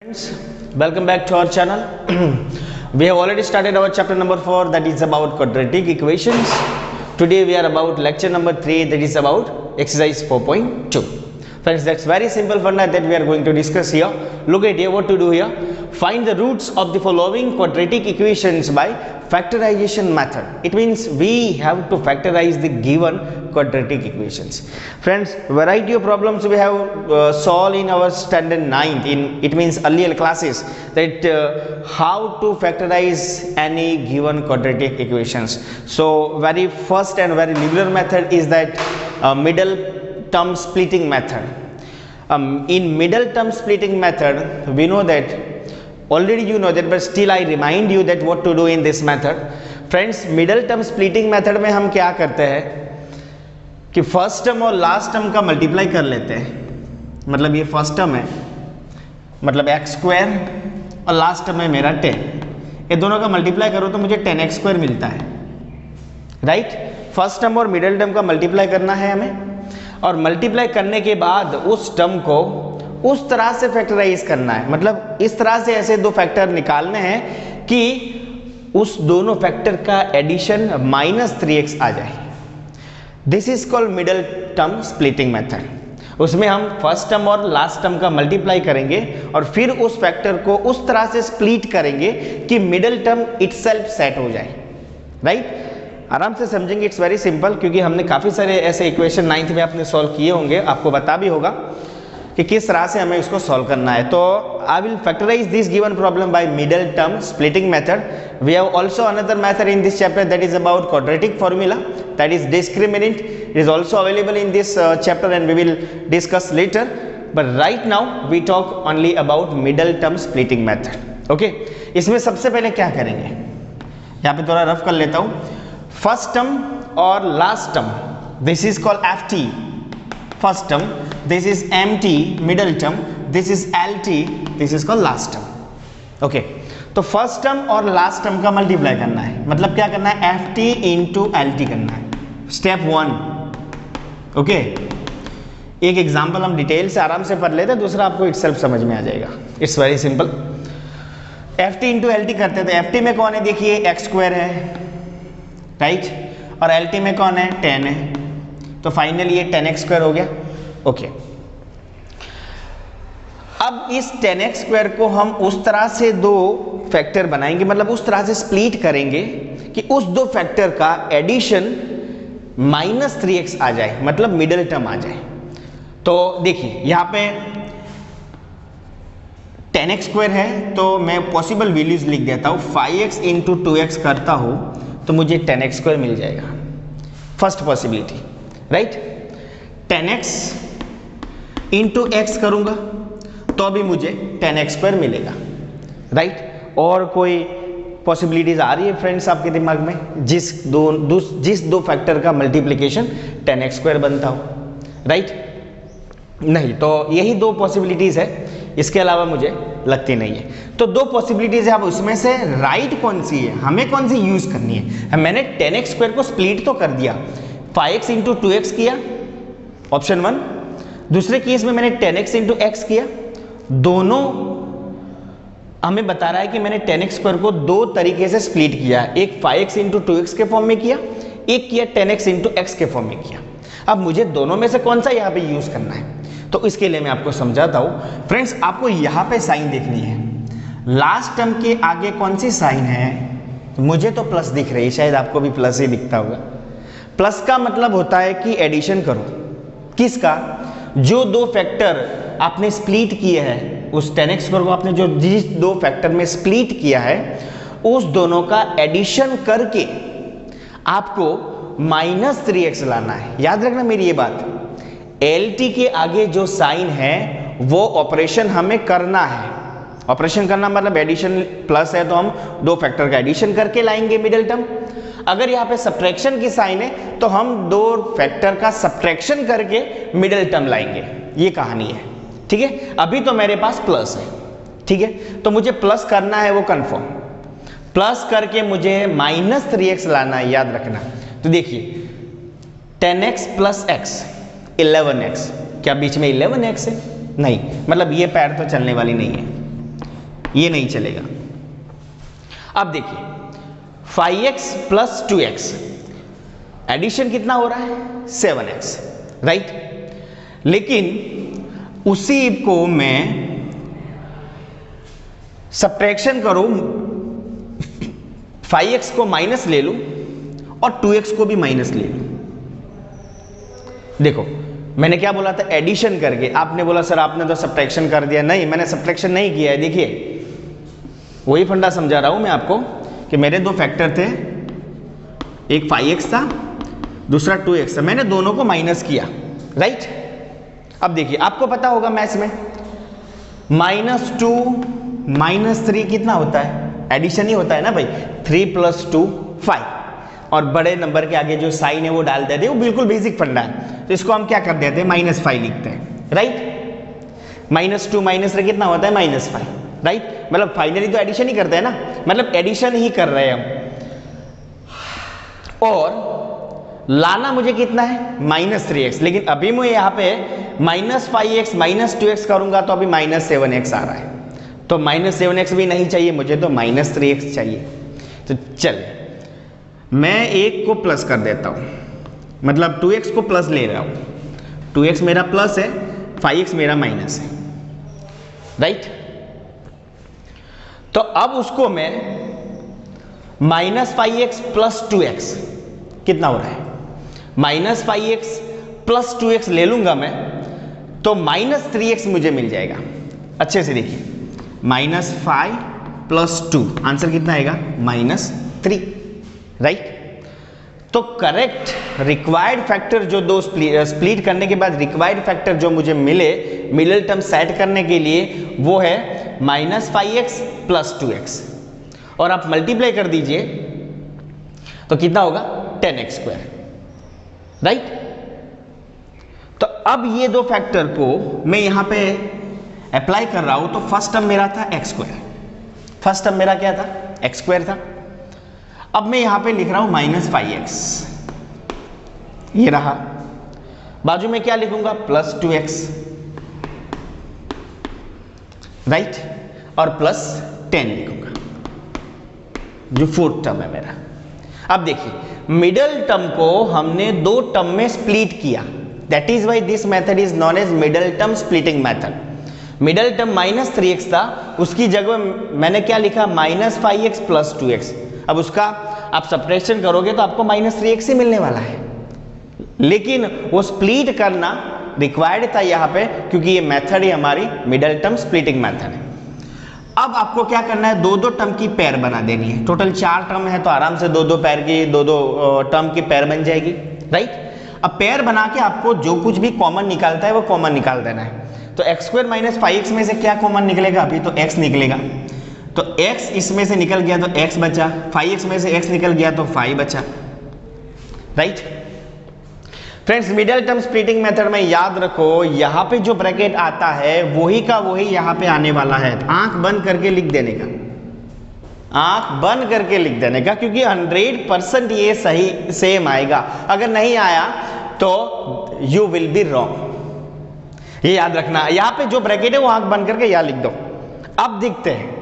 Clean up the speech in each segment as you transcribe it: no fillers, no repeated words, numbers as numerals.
Friends, welcome back to our channel. We have already started our chapter number 4, that is about quadratic equations. Today we are about lecture number 3, that is about exercise 4.2. Friends, that's very simple formula that we are going to discuss here. Look at here, what to do here. Find the roots of the following quadratic equations by factorization method. It means we have to factorize the given quadratic equations. Friends, variety of problems we have solved in our standard 9th, it means earlier classes, that how to factorize any given quadratic equations. So very first and very liberal method is that middle term splitting method. In middle term splitting method, we know that already you know that, but still I remind you that what to do in this method. Friends, middle term splitting method में हम क्या करते हैं कि first term और last term का multiply कर लेते हैं. मतलब ये फर्स्ट टर्म है, मतलब एक्स स्क्वायर, और लास्ट टर्म है मेरा 10. ये दोनों का मल्टीप्लाई करो तो मुझे 10x स्क्वायर मिलता है. राइट, फर्स्ट टर्म और मिडिल टर्म का मल्टीप्लाई करना है हमें, और मल्टीप्लाई करने के बाद उस टर्म को उस तरह से फैक्टराइज करना है. मतलब इस तरह से ऐसे दो फैक्टर निकालने हैं कि उस दोनों फैक्टर का एडिशन -3x आ जाए. This is called middle term splitting method. उसमें हम फर्स्ट टर्म और लास्ट टर्म का मल्टीप्लाई करेंगे और फिर उस फैक्टर को उस तरह से स्प्लिट करेंगे कि मिडल टर्म इटसेल्फ सेट हो जाए. राइट, आराम से समझेंगे. इट्स वेरी सिंपल, क्योंकि हमने काफ़ी सारे ऐसे इक्वेशन 9th में आपने सॉल्व किए होंगे, आपको बता भी होगा कि किस तरह से हमें इसको सॉल्व करना है. तो I will factorize this given problem by middle term splitting method. We have also another method in this chapter, that is about quadratic formula, that is discriminant. It is also available in this chapter and we will discuss later, but right now we talk only about middle term splitting method. Okay, इसमें सबसे पहले क्या करेंगे, यहाँ पे थोड़ा rough कर लेता हूँ. फर्स्ट टर्म और last term, this is called ft first term, this is mt middle term, this is lt, this is called last term. Okay, तो फर्स्ट टर्म और लास्ट टर्म का मल्टीप्लाई करना है. मतलब क्या करना है, ft इंटू lt करना है. स्टेप 1. ओके, एक एग्जांपल हम डिटेल से आराम से पढ़ लेते हैं, दूसरा आपको इटसेल्फ समझ में आ जाएगा. It's very simple. ft into lt करते हैं तो ft में कौन है, देखिए एक्स स्क्वायर है, राइट, और lt में कौन है, 10 है. तो फाइनली ये 10x स्क्वायर हो गया. ओके, अब इस 10x स्क्वायर को हम उस तरह से दो फैक्टर बनाएंगे, मतलब उस तरह से स्प्लिट करेंगे कि उस दो फैक्टर का एडिशन -3x आ जाए, मतलब मिडिल टर्म आ जाए. तो देखिए यहाँ पे 10x स्क्वायर है, तो मैं पॉसिबल वैल्यूज लिख देता हूँ. 5x इंटू 2x करता हूँ तो मुझे 10x स्क्वायर मिल जाएगा. First possibility, right. 10x into x करूंगा तो अभी मुझे 10x स्क्वायर मिलेगा. राइट, और कोई पॉसिबिलिटीज आ रही है फ्रेंड्स आपके दिमाग में, जिस दो फैक्टर का मल्टीप्लिकेशन 10x स्क्वायर बनता हो. राइट, नहीं, तो यही दो पॉसिबिलिटीज है, इसके अलावा मुझे लगती नहीं है. तो दो पॉसिबिलिटीज है, अब उसमें से राइट कौन सी है, हमें कौन सी यूज करनी है. मैंने 10x स्क्वायर को स्प्लिट तो कर दिया, 5x इंटू 2x किया, ऑप्शन 1. दूसरे केस में मैंने 10x इंटू एक्स किया. दोनों हमें बता रहा है कि मैंने 10x स्क्वायर को दो तरीके से स्प्लिट किया. एक 5x इंटू 2x के फॉर्म में किया, एक किया 10x इंटू एक्स के फॉर्म में किया. अब मुझे दोनों में से कौन सा यहाँ पे यूज करना है, तो इसके लिए मैं आपको समझाता हूँ. फ्रेंड्स, आपको यहाँ पे साइन देखनी है. लास्ट टर्म के आगे कौन सी साइन है, मुझे तो प्लस दिख रही है, शायद आपको भी प्लस ही दिखता होगा. प्लस का मतलब होता है कि एडिशन करो. किसका, जो दो फैक्टर आपने स्प्लिट किए हैं, उस 10x स्क्वायर को आपने जो जिस दो फैक्टर में स्प्लिट किया है, उस दोनों का एडिशन करके आपको -3x लाना है. याद रखना मेरी ये बात, lt के आगे जो साइन है वो ऑपरेशन हमें करना है. ऑपरेशन करना मतलब एडिशन प्लस है तो हम दो फैक्टर का एडिशन करके लाएंगे मिडिल टर्म. अगर यहाँ पे सब्ट्रैक्शन की साइन है तो हम दो फैक्टर का सब्ट्रैक्शन करके मिडिल टर्म लाएंगे. ये कहानी है, ठीक है. अभी तो मेरे पास प्लस है, ठीक है, तो मुझे प्लस करना है, वो कंफर्म. प्लस करके मुझे -3x लाना है, याद रखना. तो देखिए 10x प्लस x 11x, क्या बीच में 11x है, नहीं, मतलब ये पैर तो चलने वाली नहीं है. ये नहीं चलेगा। अब देखिए 5x प्लस 2x, एडिशन कितना हो रहा है 7x, राइट। लेकिन उसी को मैं सब्ट्रैक्शन करूं, 5x को माइनस ले लूं और 2x को भी माइनस ले लूं। देखो मैंने क्या बोला था, एडिशन करके। आपने बोला सर आपने तो सब्ट्रैक्शन कर दिया। नहीं, मैंने सब्ट्रैक्शन नहीं किया है। देखिए वही फंडा समझा रहा हूं मैं आपको कि मेरे दो फैक्टर थे, एक 5x था, दूसरा 2x था, मैंने दोनों को माइनस किया, राइट। अब देखिए आपको पता होगा मैथ्स में -2 -3 कितना होता है, एडिशन ही होता है ना भाई। 3 + 2 5, और बड़े नंबर के आगे जो साइन है वो डाल देते हैं, वो बिल्कुल बेसिक फंडा है। तो इसको हम क्या कर देते हैं, -5 लिखते हैं, राइट। -2 -3 कितना होता है -5, राइट। मतलब फाइनली तो एडिशन ही करते हैं ना, मतलब एडिशन ही कर रहे हैं हम। और लाना मुझे कितना है -3x, लेकिन अभी मैं यहाँ पे -5x -2x करूंगा तो अभी -7x आ रहा है। तो -7x भी नहीं चाहिए मुझे, तो -3x चाहिए। तो चलिए मैं एक को प्लस कर देता हूं, मतलब 2x को प्लस ले रहा हूं। 2x मेरा प्लस है, 5x मेरा माइनस है, राइट। तो अब उसको मैं -5x प्लस 2x कितना हो रहा है, -5x प्लस 2x ले लूंगा मैं तो -3x मुझे मिल जाएगा। अच्छे से देखिए, -5 प्लस 2 आंसर कितना आएगा -3, राइट। तो करेक्ट रिक्वायर्ड फैक्टर जो दो स्प्लिट करने के बाद रिक्वायर्ड फैक्टर जो मुझे मिले मिडिल टर्म सेट करने के लिए, वो है -5x प्लस 2x, और आप मल्टीप्लाई कर दीजिए तो कितना होगा 10x², राइट। तो अब ये दो फैक्टर को मैं यहां पे अप्लाई कर रहा हूं, तो फर्स्ट टर्म मेरा था x², फर्स्ट टर्म मेरा क्या था x² था। अब मैं यहां पे लिख रहा हूं -5x, ये रहा। बाजू में क्या लिखूंगा प्लस 2x, राइट, और प्लस 10 लिखूंगा, जो फोर्थ टर्म है मेरा। अब देखिए मिडल टर्म को हमने दो टर्म में स्प्लिट किया, that is why this method is known as middle term splitting method. Middle term -3x था, उसकी जगह मैंने क्या लिखा -5x प्लस 2x। अब उसका आप सब्ट्रैक्शन करोगे तो आपको -3x ही मिलने वाला है, लेकिन वो स्प्लिट करना रिक्वायर्ड था यहाँ पे, क्योंकि ये मेथड ही हमारी मिडल टर्म स्प्लिटिंग मेथड है। अब आपको क्या करना है, दो दो टर्म की पेयर बना देनी है। टोटल 4 टर्म है तो आराम से दो दो टर्म की पेयर बन जाएगी, राइट। अब पेयर बना के आपको जो कुछ भी कॉमन निकालता है वो कॉमन निकाल देना है। तो x² - 5x में से क्या कॉमन निकलेगा, अभी तो x निकलेगा, तो x इसमें से निकल गया तो x बचा, 5x में से x निकल गया तो 5 बचा, right. Friends middle term splitting method में याद रखो, यहां पे जो ब्रैकेट आता है वही का वही यहां पे आने वाला है। आंख बंद करके लिख देने का, आंख बंद करके लिख देने का, क्योंकि 100% ये सही सेम आएगा। अगर नहीं आया तो यू विल बी रॉन्ग, ये याद रखना। यहां पे जो ब्रैकेट है वो आंख बंद करके यहां लिख दो। अब देखते हैं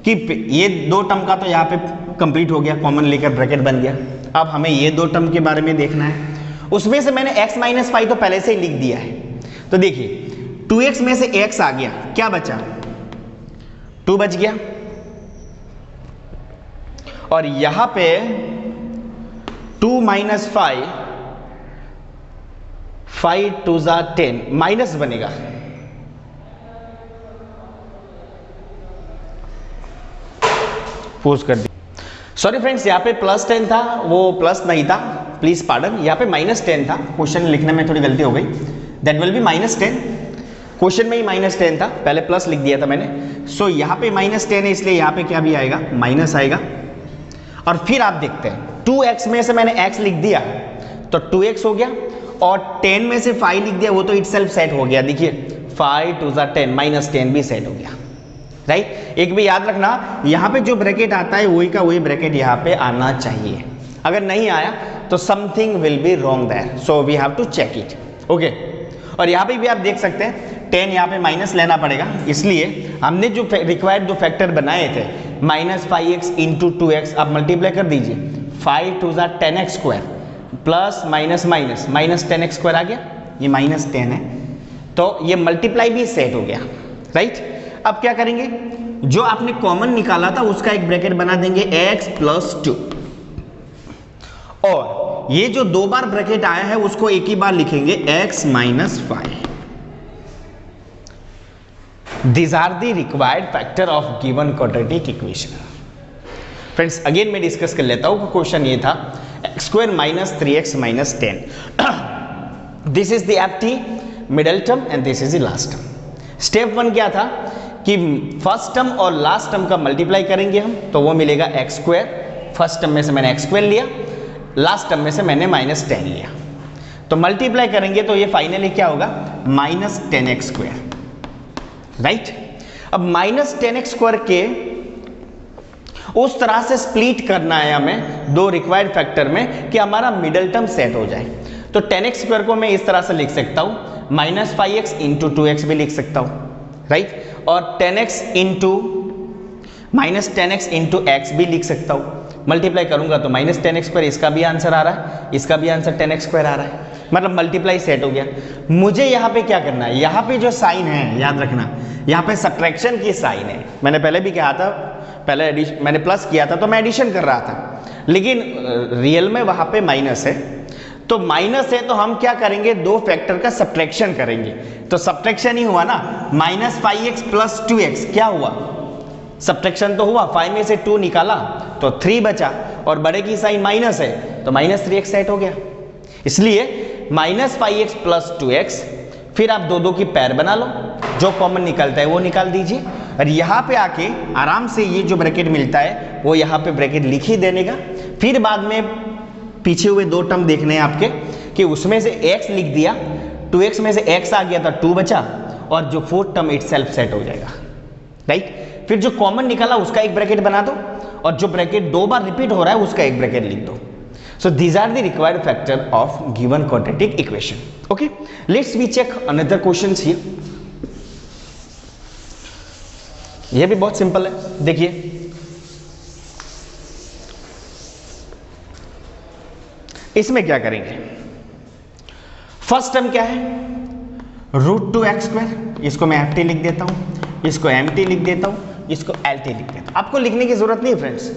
कि ये दो टर्म का तो यहाँ पे कंप्लीट हो गया, कॉमन लेकर ब्रैकेट बन गया। अब हमें ये दो टर्म के बारे में देखना है। उसमें से मैंने x - 5 तो पहले से ही लिख दिया है, तो देखिए 2x में से x आ गया, क्या बचा 2 बच गया, और यहां पे 2 - 5, 5 2 = 10 माइनस बनेगा, पोज कर दिया। सॉरी फ्रेंड्स, यहाँ पे +10 था, वो प्लस नहीं था, प्लीज पार्डन। यहाँ पे -10 था, क्वेश्चन लिखने में थोड़ी गलती हो गई, दैट विल बी -10। क्वेश्चन में ही -10 था, पहले प्लस लिख दिया था मैंने। सो यहाँ पे -10 है, इसलिए यहाँ पे क्या भी आएगा माइनस आएगा। और फिर आप देखते हैं 2x में से मैंने x लिख दिया तो 2x हो गया, और 10 में से 5 लिख दिया, वो तो इटसेल्फ सेट हो गया। देखिए 5 2 = 10, -10 भी सेट हो गया, राइट। एक भी याद रखना, यहाँ पे जो ब्रैकेट आता है वही का वही ब्रैकेट यहाँ पे आना चाहिए। अगर नहीं आया तो something will be wrong there, so we have to check it, okay. और यहाँ पे भी आप देख सकते हैं 10 यहाँ पे माइनस लेना पड़ेगा, इसलिए हमने जो रिक्वायर्ड दो फैक्टर बनाए थे -5x इंटू 2x, आप मल्टीप्लाई कर दीजिए, 5 2 ज़ा 10x square plus minus minus minus 10x square आ गया, ये -10 है, तो ये मल्टीप्लाई भी सेट हो गया, राइट। अब क्या करेंगे, जो आपने कॉमन निकाला था उसका एक ब्रैकेट बना देंगे x प्लस 2, और ये जो दो बार ब्रैकेट आया है उसको एक ही बार लिखेंगे x minus 5। These are the required factor of given quadratic equation. Friends again मैं डिस्कस कर लेता हूँ, क्वेश्चन ये था x square minus 3x minus 10, this is the एप्टी middle term and this is the last term. Step 1 क्या था कि फर्स्ट टर्म और लास्ट टर्म का मल्टीप्लाई करेंगे हम, तो वो मिलेगा x स्क्वायर, फर्स्ट टर्म में से मैंने x स्क्वायर लिया, लास्ट टर्म में से मैंने -10 लिया, तो मल्टीप्लाई करेंगे तो ये फाइनली क्या होगा -10x स्क्वायर, राइट। अब -10x स्क्वायर के उस तरह से स्प्लिट करना है हमें दो रिक्वायर्ड फैक्टर में कि हमारा मिडल टर्म सेट हो जाए, तो 10x स्क्वायर को मैं इस तरह से लिख सकता हूँ, -5x इंटू 2x भी लिख सकता हूँ, राइट, और 10x into -10x into x भी लिख सकता हूँ। मल्टीप्लाई करूंगा तो -10x स्क्वायर, इसका भी आंसर आ रहा है, इसका भी आंसर 10x स्क्वायर आ रहा है, मतलब मल्टीप्लाई सेट हो गया। मुझे यहाँ पे क्या करना है, यहाँ पे जो साइन है याद रखना, यहाँ पे सब्ट्रैक्शन की साइन है, मैंने पहले भी कहा था, पहले मैंने प्लस किया था तो मैं एडिशन कर रहा था, लेकिन रियल में वहाँ पे माइनस है, तो माइनस है तो हम क्या करेंगे, दो फैक्टर का सब्ट्रैक्शन करेंगे, तो सब्ट्रैक्शन ही हुआ ना, -5x प्लस 2x क्या हुआ, सब्ट्रैक्शन तो हुआ, 5 में से 2 निकाला तो 3 बचा, और बड़े की साइन माइनस है तो -3x सेट हो गया, इसलिए -5x प्लस 2x, फिर आप दो की पैर बना लो, जो कॉमन निकलता है वो निकाल दीजिए, और यहाँ पे आके आराम से ये जो ब्रैकेट मिलता है वो यहाँ पे ब्रैकेट लिख ही देने का, फिर बाद में पीछे हुए दो टर्म देखने हैं आपके कि उसमें से x लिख दिया, 2x में से x आ गया था 2 बचा, और जो फोर्थ टर्म इटसेल्फ सेट हो जाएगा, राइट। फिर जो कॉमन निकाला उसका एक ब्रैकेट बना दो, और जो ब्रैकेट दो बार रिपीट हो रहा है उसका एक ब्रैकेट लिख दो। So these are the required factor of given quadratic equation. Okay, let's we check another questions here. ये भी बहुत सिंपल है, देखिए इसमें क्या करेंगे, फर्स्ट टर्म क्या है, √2x स्क्वायर, इसको मैं ft लिख देता हूं, इसको mt लिख देता हूं, इसको lt लिख देता हूं। आपको लिखने की जरूरत नहीं फ्रेंड्स,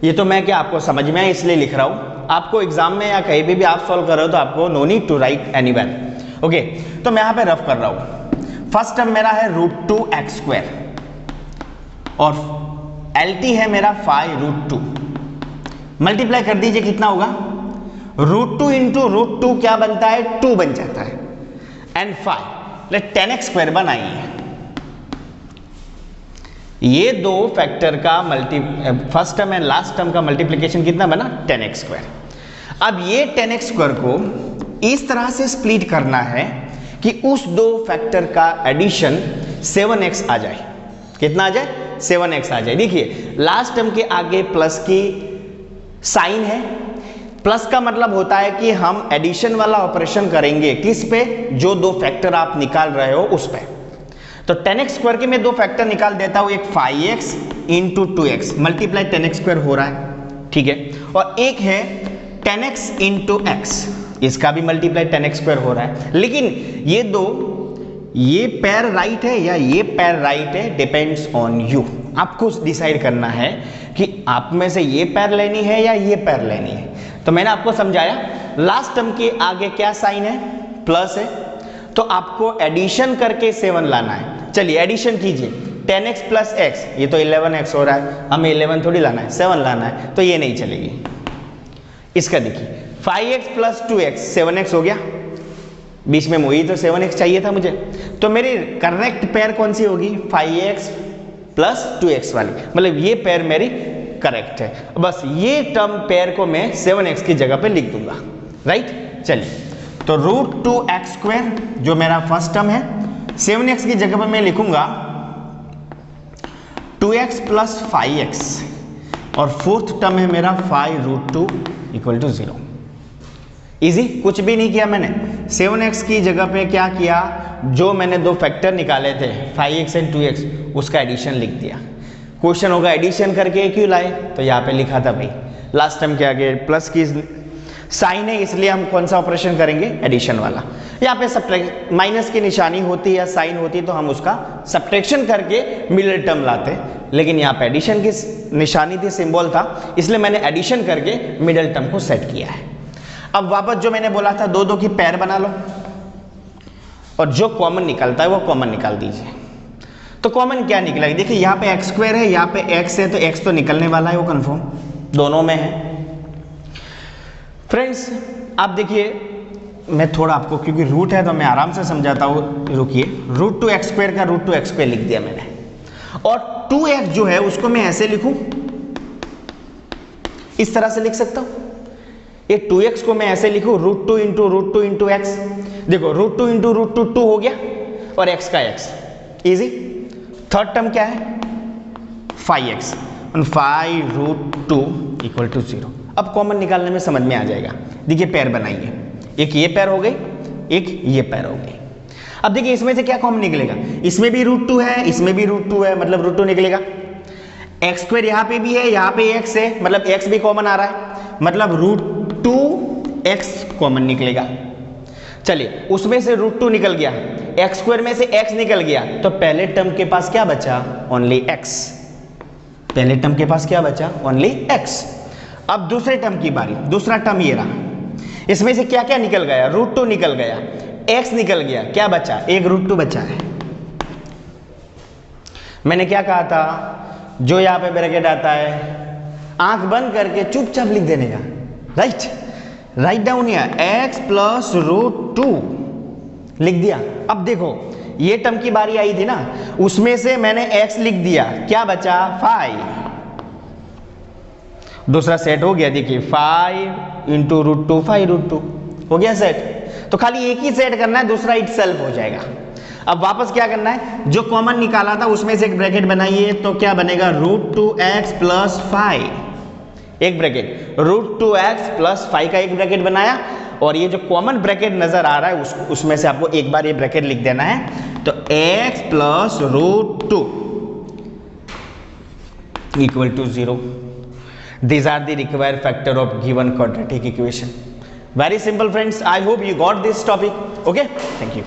ये तो मैं क्या आपको समझ में है इसलिए लिख रहा हूं, आपको एग्जाम में या कहीं भी आप सॉल्व कर रहे हो तो आपको no need to write anywhere. Okay, तो मैं यहां पे रफ कर रहा हूं, फर्स्ट टर्म मेरा है √2x स्क्वायर, और lt है मेरा 5√2, मल्टीप्लाई कर दीजिए, कितना होगा, √2 इंटू √2 क्या बनता है, 2 बन जाता है, एंड 5 लेट 10x स्क्वायर बनाइए। ये दो फैक्टर का first term and last term का मल्टीप्लिकेशन कितना बना, 10x स्क्वायर। अब ये 10x स्क्वायर को इस तरह से स्प्लिट करना है कि उस दो फैक्टर का एडिशन 7x आ जाए, कितना आ जाए, 7x आ जाए। देखिए लास्ट टर्म के आगे प्लस की साइन है, प्लस का मतलब होता है कि हम एडिशन वाला ऑपरेशन करेंगे किस पे, जो दो फैक्टर आप निकाल रहे हो उस पे। तो 10x स्क्वायर के मैं दो फैक्टर निकाल देता हूं, एक 5x into 2x, multiply 10x square हो रहा है, ठीक है, और एक है 10x इंटू x, इसका भी मल्टीप्लाई 10x स्क्वायर हो रहा है। लेकिन ये दो, ये पैर राइट है या ये पैर राइट है, डिपेंड्स ऑन यू, आपको डिसाइड करना है कि आप में से ये पैर लेनी है या ये पैर लेनी है। तो मैंने आपको समझाया, लास्ट टर्म के आगे क्या साइन है, प्लस है, तो आपको एडिशन करके 7 लाना है। चलिए एडिशन कीजिए, 10x प्लस x, ये तो 11x हो रहा है, हमें 11 थोड़ी लाना है, 7 लाना है, तो ये नहीं चलेगी। इसका देखिए 5x प्लस 2x, 7x हो गया, बीच में वही तो 7x चाहिए था मुझे, तो मेरी करेक्ट पेयर कौन सी होगी, 5x प्लस 2x वाली, मतलब ये पेयर मेरी करेक्ट है। बस ये टर्म पेयर को मैं 7x की जगह पे लिख दूंगा, राइट। चलिए तो √2x स्क्वायर जो मेरा फर्स्ट टर्म है, 7x की जगह पे मैं लिखूंगा 2x प्लस 5x, और फोर्थ टर्म है मेरा 5√2 इक्वल टू 0। इजी, कुछ भी नहीं किया मैंने, 7x की जगह पे क्या किया, जो मैंने दो फैक्टर निकाले थे 5x एंड 2x, उसका एडिशन लिख दिया। क्वेश्चन होगा एडिशन करके क्यों लाए, तो यहाँ पे लिखा था भाई लास्ट टाइम क्या आगे प्लस की साइन है, इसलिए हम कौन सा ऑपरेशन करेंगे, एडिशन वाला। यहाँ पे सब्ट्रैक्ट माइनस की निशानी होती या साइन होती तो हम उसका सब्ट्रैक्शन करके मिडिल टर्म लाते, लेकिन यहाँ पे एडिशन की निशानी थी, सिंबल था, इसलिए मैंने एडिशन करके मिडिल टर्म को सेट किया है। अब वापस जो मैंने बोला था दो दो की पैर बना लो और जो कॉमन निकलता है वो कॉमन निकाल दीजिए। तो कॉमन क्या निकलेगा, देखिए यहाँ पे एक्स स्क्वायर है, यहाँ पे एक्स है, तो एक्स तो निकलने वाला है, वो कंफर्म दोनों में है। फ्रेंड्स आप देखिए, मैं थोड़ा आपको क्योंकि रूट है तो मैं आराम से समझाता हूँ, रुकिए। रूट टू एक्स स्क्वायर का रूट टू एक्स स्क्वायर लिख दिया मैंने, और 2x जो है उसको मैं ऐसे लिखूं, इस तरह से लिख सकता हूं। ये 2x को मैं ऐसे लिखूं, रूट टू इंटू एक्स। देखो root two into root two हो गया और x का x, इजी। थर्ड टर्म क्या है 5x, 5 root two equal to 0। अब कॉमन निकालने में समझ में आ जाएगा। देखिए पैर बनाइए, एक ये पैर हो गई, एक ये पैर हो गई। अब देखिए इसमें से क्या कॉमन निकलेगा, इसमें भी रूट टू है, इसमें भी रूट टू है, मतलब रूट टू निकलेगा। एक्स स्क्वायर यहाँ पे भी है, यहाँ पे एक्स है, मतलब एक्स भी कॉमन आ रहा है, मतलब रूट टू एक्स कॉमन निकलेगा। चलिए उसमें से रूट टू निकल गया, एक्स स्क्वायर में से एक्स निकल गया, तो पहले टर्म के पास क्या बचा, ओनली एक्स। पहले टर्म के पास क्या बचा, ओनली एक्स। अब दूसरे टर्म की बारी, दूसरा टर्म ये रहा, इसमें से क्या क्या निकल गया, रूट टू निकल गया, एक्स निकल गया, क्या बचा, एक रूट टू बचा है। मैंने क्या कहा था, जो यहां पे ब्रैकेट आता है आंख बंद करके चुपचाप लिख देने का, right down here x plus root two लिख दिया। अब देखो ये टर्म की बारी आई थी ना, उसमें से मैंने एक्स लिख दिया, क्या बचा 5, दूसरा सेट हो गया। देखिए 5 into root two 5 root two हो गया सेट। तो खाली एक ही सेट करना है, दूसरा इट सेल्फ हो जाएगा। अब वापस क्या करना है, जो कॉमन निकाला था उसमें से एक ब्रैकेट बनाइए, तो क्या बनेगा रूट टू एक्स प्लस 5, एक bracket, root two x plus 5 का एक ब्रैकेट बनाया, और ये जो कॉमन ब्रैकेट नजर आ रहा है उसमें से आपको एक बार ये ब्रैकेट लिख देना है, तो x plus root two equal to 0। These are the required factor of given quadratic equation. Very simple friends, I hope you got this topic. Okay, thank you.